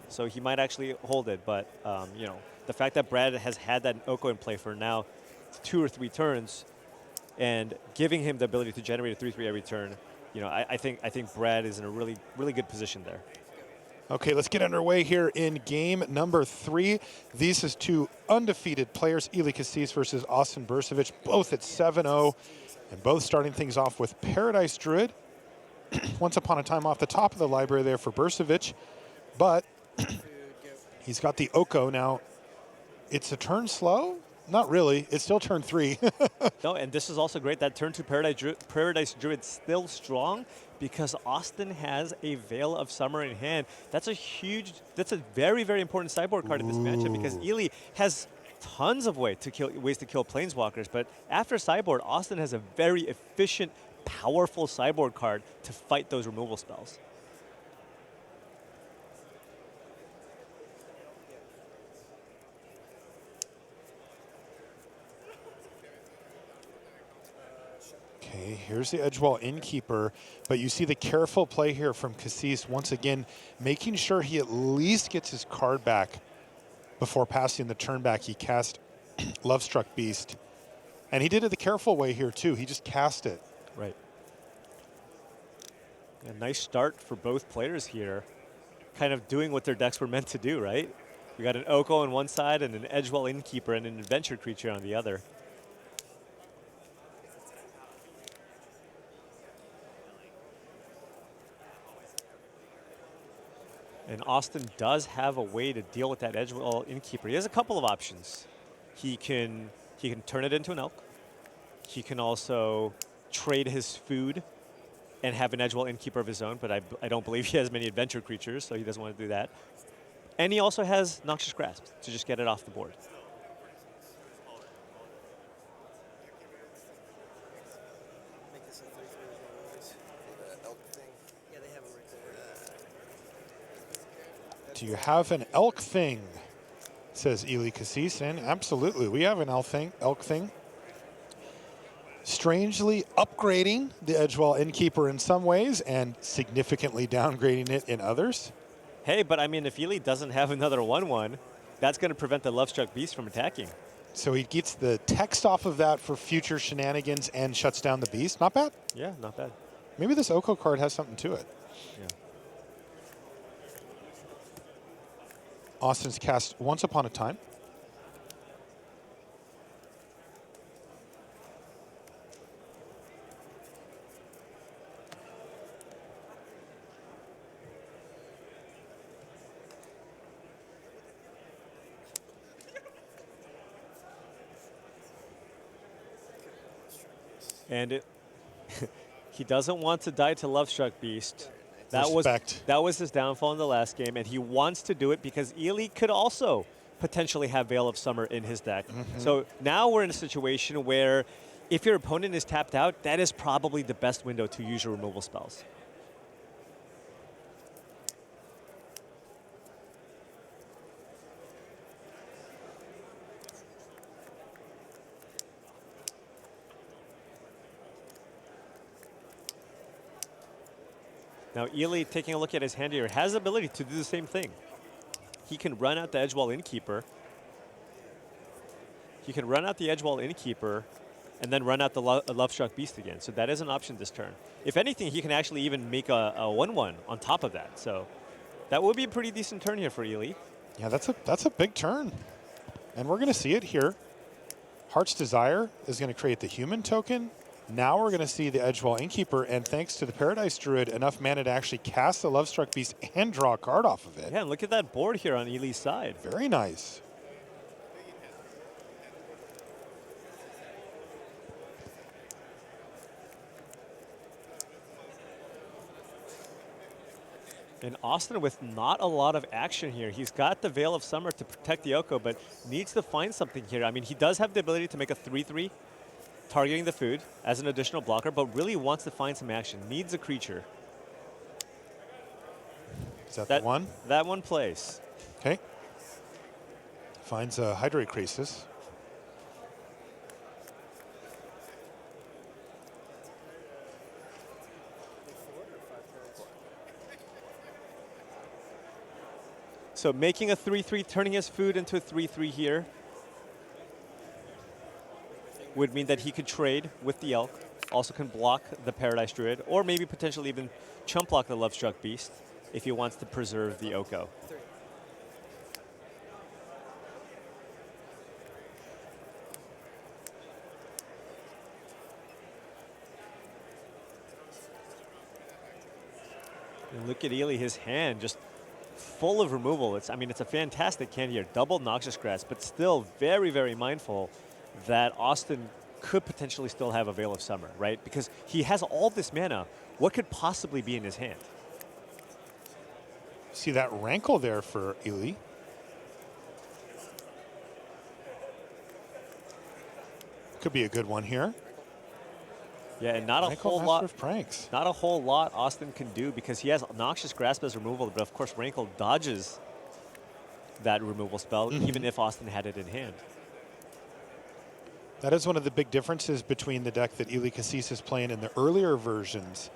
So he might actually hold it, but, you know, the fact that Brad has had that Oko in play for now 2 or 3 turns and giving him the ability to generate a 3/3 every turn, you know, I think Brad is in a really, really good position there. Okay, let's get underway here in game number 3. These is 2 undefeated players, Eli Kassis versus Austin Bursavich, both at 7-0, and both starting things off with Paradise Druid. Once upon a time off the top of the library there for Bursavich, but he's got the Oko now. It's a turn slow? Not really. It's still turn 3. No, and this is also great that turn 2 Paradise Druid still strong because Austin has a Veil of Summer in hand. That's a very, very important sideboard card in this matchup because Eli has tons of ways to kill planeswalkers, but after sideboard, Austin has a very efficient, powerful sideboard card to fight those removal spells. Okay, here's the Edgewall Innkeeper, but you see the careful play here from Kassis, once again, making sure he at least gets his card back before passing the turn back. He cast Lovestruck Beast, and he did it the careful way here too. He just cast it. Right. A nice start for both players here, kind of doing what their decks were meant to do, right? We got an Oko on one side and an Edgewall Innkeeper and an Adventure Creature on the other. And Austin does have a way to deal with that Edgewall Innkeeper. He has a couple of options. He can turn it into an elk. He can also trade his food and have an Edgewall Innkeeper of his own, but I don't believe he has many adventure creatures, so he doesn't want to do that. And he also has Noxious Grasp to just get it off the board. Do you have an elk thing? Says Eli Kassis, and absolutely, we have an elk thing. Strangely upgrading the Edgewall Innkeeper in some ways and significantly downgrading it in others. Hey, but I mean, if Eli doesn't have another 1/1, that's going to prevent the Lovestruck Beast from attacking. So he gets the text off of that for future shenanigans and shuts down the beast. Not bad. Yeah, not bad. Maybe this Oko card has something to it. Yeah. Austin's cast Once Upon a Time. And he doesn't want to die to Lovestruck Beast. That Respect. was his downfall in the last game, and he wants to do it because Eli could also potentially have Veil of Summer in his deck. So now we're in a situation where if your opponent is tapped out, that is probably the best window to use your removal spells. Now, Eli, taking a look at his hand here, has the ability to do the same thing. He can run out the Edgewall Innkeeper. He can run out the Edgewall Innkeeper and then run out the Lovestruck Beast again. So that is an option this turn. If anything, he can actually even make a 1/1 on top of that. So that would be a pretty decent turn here for Eli. Yeah, that's a big turn. And we're going to see it here. Heart's Desire is going to create the human token. Now we're going to see the Edgewall Innkeeper, and thanks to the Paradise Druid, enough mana to actually cast the Lovestruck Beast and draw a card off of it. Yeah, and look at that board here on Eli's side. Very nice. And Austin with not a lot of action here. He's got the Veil of Summer to protect the Oko, but needs to find something here. I mean, he does have the ability to make a 3/3, targeting the food as an additional blocker, but really wants to find some action. Needs a creature. Is that the one? That one plays. Okay. Finds a Hydrate Crisis. So making a 3/3, turning his food into a 3/3 here would mean that he could trade with the Elk, also can block the Paradise Druid, or maybe potentially even chump block the Lovestruck Beast if he wants to preserve the Oko. And look at Eli, his hand just full of removal. It's a fantastic hand here. Double Noxious Grass, but still very, very mindful that Austin could potentially still have a Veil of Summer, right? Because he has all this mana. What could possibly be in his hand? See that rankle there for Eli. could be a good one here. Yeah, and not a Rankle, whole Master lot. of Pranks. Not a whole lot Austin can do because he has Noxious Grasp as removal, but of course Rankle dodges that removal spell, even if Austin had it in hand. That is one of the big differences between the deck that Eli Kassis is playing in the earlier versions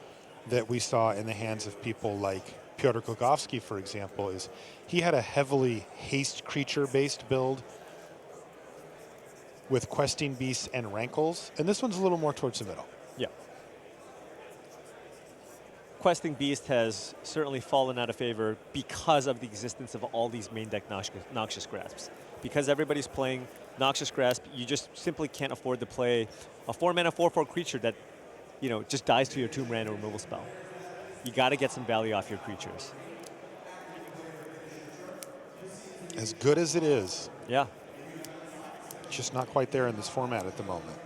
that we saw in the hands of people like Pyotr Golgari, for example, is he had a heavily haste creature-based build with Questing Beasts and Rankles, and this one's a little more towards the middle. Yeah. Questing Beast has certainly fallen out of favor because of the existence of all these main deck Noxious Grasps. Because everybody's playing Noxious Grasp, you just simply can't afford to play a 4-mana 4/4 creature that, you know, just dies to your Tomb Random removal spell. You got to get some value off your creatures. As good as it is, Yeah. just not quite there in this format at the moment.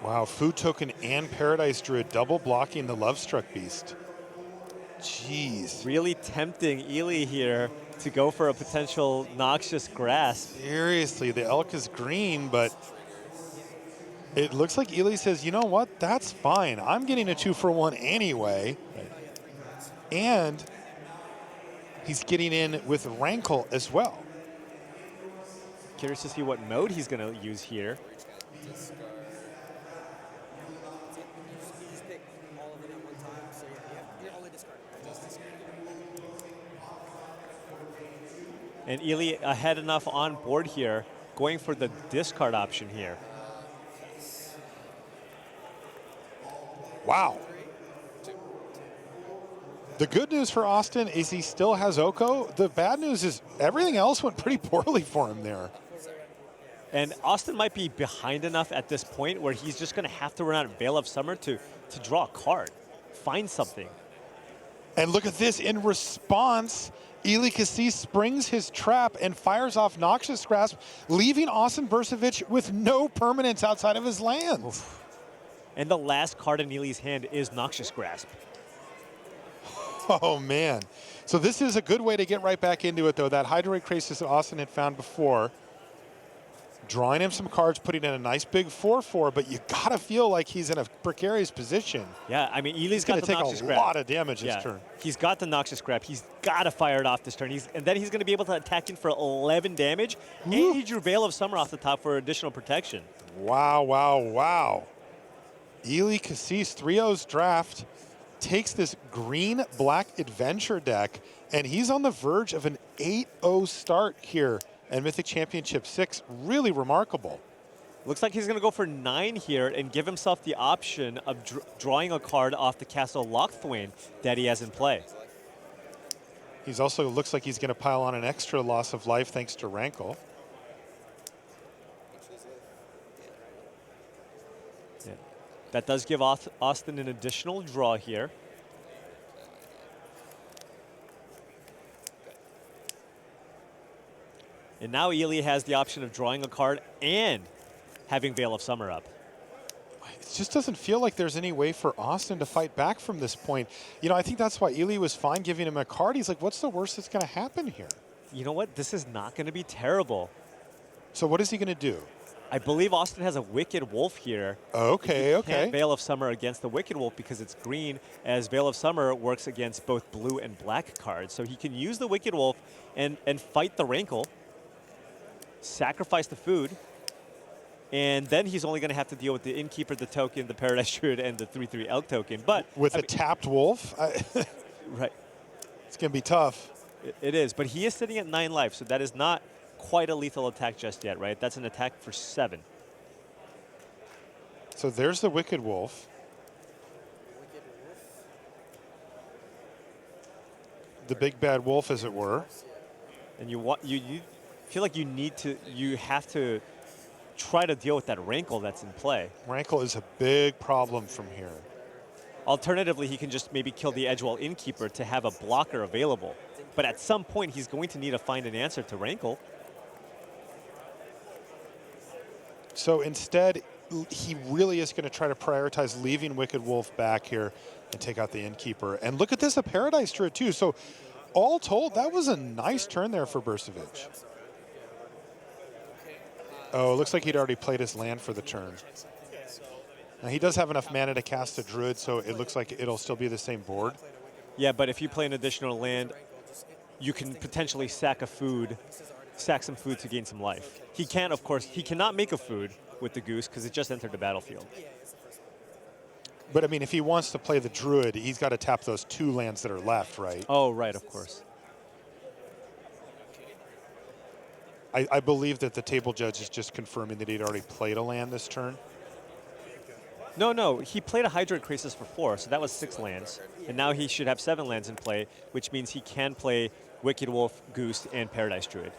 Wow, Food Token and Paradise Druid double blocking the Lovestruck Beast. Jeez. Really tempting Eli here to go for a potential Noxious Grasp. Seriously, the elk is green, but it looks like Eli says, you know what, that's fine. I'm getting a 2-for-1 anyway. And he's getting in with Rankle as well. Curious to see what mode he's going to use here. And Eli ahead enough on board here, going for the discard option here. Wow. The good news for Austin is he still has Oko. The bad news is everything else went pretty poorly for him there. And Austin might be behind enough at this point where he's just going to have to run out Veil of Summer to draw a card, find something. And look at this. In response, Eli Kassis springs his trap and fires off Noxious Grasp, leaving Austin Bursavich with no permanents outside of his lands. Oof. And the last card in Eli's hand is Noxious Grasp. Oh, man. So this is a good way to get right back into it, though. That Hydroid Krasis that Austin had found before, drawing him some cards, putting in a nice big 4/4, but you got to feel like he's in a precarious position. Yeah, I mean, Eli's got He's going the to Noxious take a Grasp. lot of damage this turn. He's got the Noxious Grasp. He's got to fire it off this turn. And then he's going to be able to attack in for 11 damage. And he drew Veil of Summer off the top for additional protection. Wow, wow, wow. Eli Kassis 3-0's draft takes this green-black adventure deck, and he's on the verge of an 8-0 start here at Mythic Championship VI. Really remarkable. Looks like he's going to go for 9 here and give himself the option of drawing a card off the Castle Lochthwain that he has in play. He's also looks like he's going to pile on an extra loss of life thanks to Rankle. Yeah. That does give Austin an additional draw here. And now Eli has the option of drawing a card and having Veil of Summer up. It just doesn't feel like there's any way for Austin to fight back from this point. You know, I think that's why Eli was fine giving him a card. He's like, what's the worst that's going to happen here? You know what? This is not going to be terrible. So what is he going to do? I believe Austin has a Wicked Wolf here. Okay, okay. Can't Veil of Summer against the Wicked Wolf because it's green, as Veil of Summer works against both blue and black cards. So he can use the Wicked Wolf and fight the Rankle, sacrifice the food, and then he's only going to have to deal with the Innkeeper, the token, the Paradise Druid, and the 3/3 Elk token. But with a tapped wolf, right, it's going to be tough. It is, but he is sitting at 9 life, so that is not quite a lethal attack just yet, right? That's an attack for 7. So there's the Wicked Wolf. The big bad wolf, as it were. And you feel like you have to try to deal with that Rankle that's in play. Rankle is a big problem from here. Alternatively, he can just maybe kill the Edgewall Innkeeper to have a blocker available. But at some point, he's going to need to find an answer to Rankle. So instead, he really is going to try to prioritize leaving Wicked Wolf back here and take out the Innkeeper. And look at this, a Paradise Druid too. So all told, that was a nice turn there for Bursavich. Oh, it looks like he'd already played his land for the turn. Now, he does have enough mana to cast a Druid, so it looks like it'll still be the same board. Yeah, but if you play an additional land, you can potentially sack some food to gain some life. He can't, of course, he cannot make a food with the Goose because it just entered the battlefield. But, I mean, if he wants to play the Druid, he's got to tap those 2 lands that are left, right? Oh, right, of course. I believe that the table judge is just confirming that he'd already played a land this turn. No, he played a Hydroid Krasis for 4, so that was 6 lands. And now he should have 7 lands in play, which means he can play Wicked Wolf, Goose, and Paradise Druid.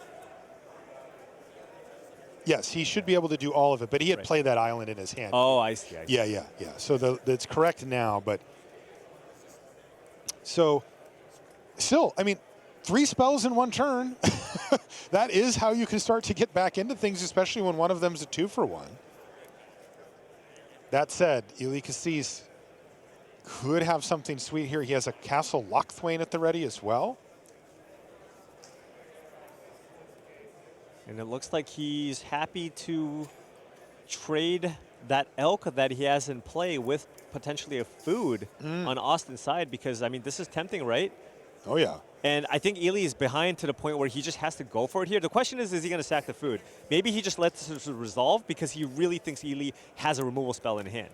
Yes, he should be able to do all of it, but he had Right. played that island in his hand. Oh, I see. Yeah. So that's correct now, but so still, I mean, 3 spells in 1 turn. That is how you can start to get back into things, especially when one of them's a 2-for-1. That said, Eli Kassis could have something sweet here. He has a Castle Lochthwain at the ready as well. And it looks like he's happy to trade that elk that he has in play with potentially a food on Austin's side because, I mean, this is tempting, right? Oh, yeah. And I think Eli is behind to the point where he just has to go for it here. The question is he going to sack the food? Maybe he just lets this resolve because he really thinks Eli has a removal spell in hand.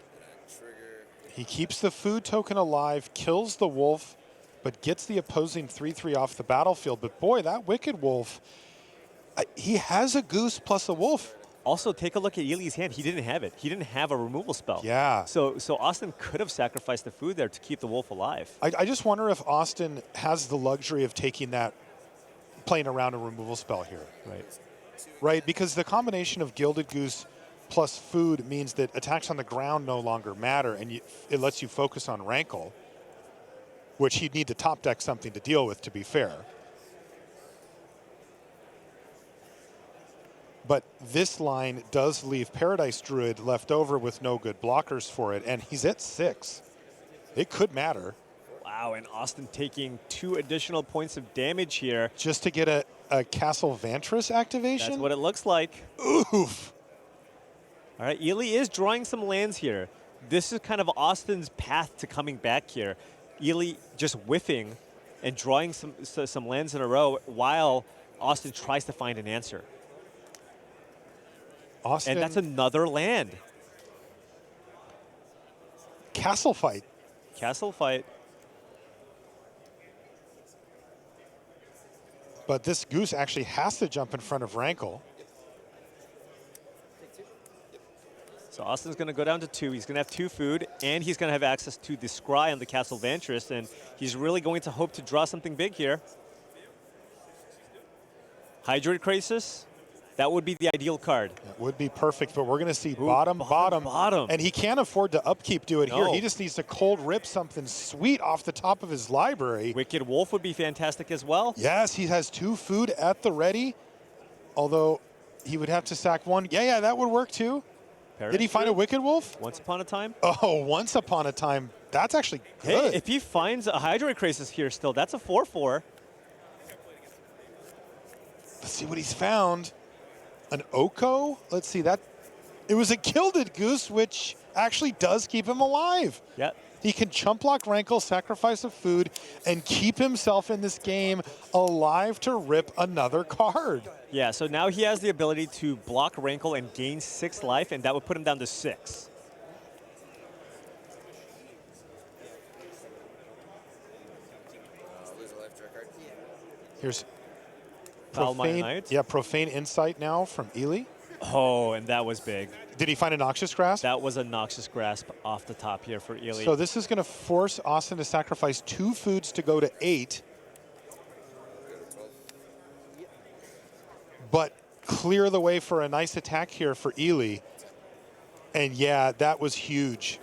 He keeps the food token alive, kills the wolf, but gets the opposing 3/3 off the battlefield. But boy, that Wicked Wolf, he has a Goose plus a wolf. Also, take a look at Eli's hand. He didn't have it. He didn't have a removal spell. Yeah. So Austin could have sacrificed the food there to keep the wolf alive. I just wonder if Austin has the luxury of taking that, playing around a removal spell here. Right. Right, because the combination of Gilded Goose plus food means that attacks on the ground no longer matter, and it lets you focus on Rankle, which he'd need to top deck something to deal with, to be fair. But this line does leave Paradise Druid left over with no good blockers for it, and he's at 6. It could matter. Wow, and Austin taking 2 additional points of damage here. Just to get a Castle Vantress activation? That's what it looks like. Oof. All right, Eli is drawing some lands here. This is kind of Austin's path to coming back here. Eli just whiffing and drawing some lands in a row while Austin tries to find an answer. Austin, And that's another land. Castle Fight. Castle fight. But this Goose actually has to jump in front of Rankle. So Austin's going to go down to 2. He's going to have 2 food, and he's going to have access to the Scry on the Castle Vantress, and he's really going to hope to draw something big here. Hydroid Krasis, that would be the ideal card. That would be perfect, but we're going to see Ooh, bottom. bottom. And he can't afford to upkeep do it here. No. He just needs to cold rip something sweet off the top of his library. Wicked Wolf would be fantastic as well. Yes, he has 2 food at the ready, although he would have to sack 1. Yeah, that would work too. Did he find a Wicked Wolf? Once upon a time. Oh, once upon a time. That's actually good. Hey, if he finds a Hydroid Krasis here still, that's a 4/4. Let's see what he's found. An Oko? Let's see that. It was a Gilded Goose, which actually does keep him alive. Yep. He can chump block Rankle, sacrifice a food, and keep himself in this game alive to rip another card. Yeah, so now he has the ability to block Rankle and gain 6 life, and that would put him down to 6. Here's Foul Might profane, Knight. yeah, profane insight now from Eli. Oh, and that was big. Did he find a Noxious Grasp? That was a Noxious Grasp off the top here for Eli. So this is going to force Austin to sacrifice 2 foods to go to 8. But clear the way for a nice attack here for Eli. And yeah, that was huge.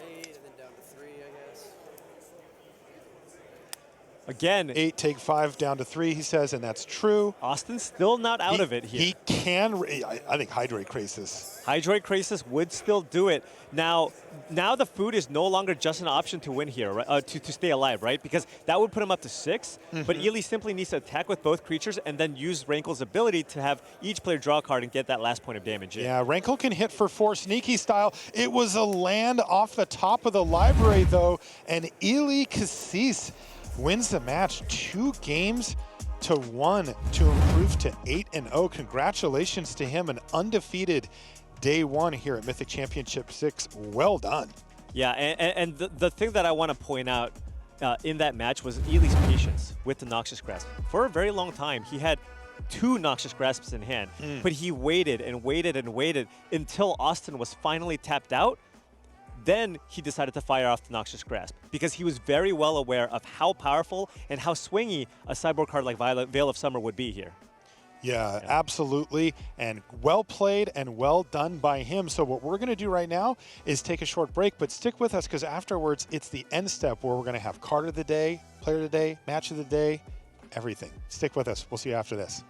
Again, 8, take 5, down to 3, he says, and that's true. Austin's still not out of it here. He can, I think, Hydrate Krasis. Hydrate Krasis would still do it. Now the food is no longer just an option to win here, right? To stay alive, right? Because that would put him up to 6, but Eli simply needs to attack with both creatures and then use Rankle's ability to have each player draw a card and get that last point of damage in. Yeah, Rankle can hit for 4 sneaky style. It was a land off the top of the library, though, and Eli Kassis wins the match 2 games to 1 to improve to 8-0. Congratulations to him, an undefeated day 1 here at Mythic Championship VI. Well done. Yeah, and the thing that I want to point out in that match was Eli's patience with the Noxious Grasp. For a very long time, he had 2 Noxious Grasps in hand, but he waited and waited and waited until Austin was finally tapped out. Then he decided to fire off the Noxious Grasp because he was very well aware of how powerful and how swingy a sideboard card like Veil of Summer would be here. Yeah, absolutely. And well played and well done by him. So what we're going to do right now is take a short break, but stick with us because afterwards it's the end step where we're going to have card of the day, player of the day, match of the day, everything. Stick with us. We'll see you after this.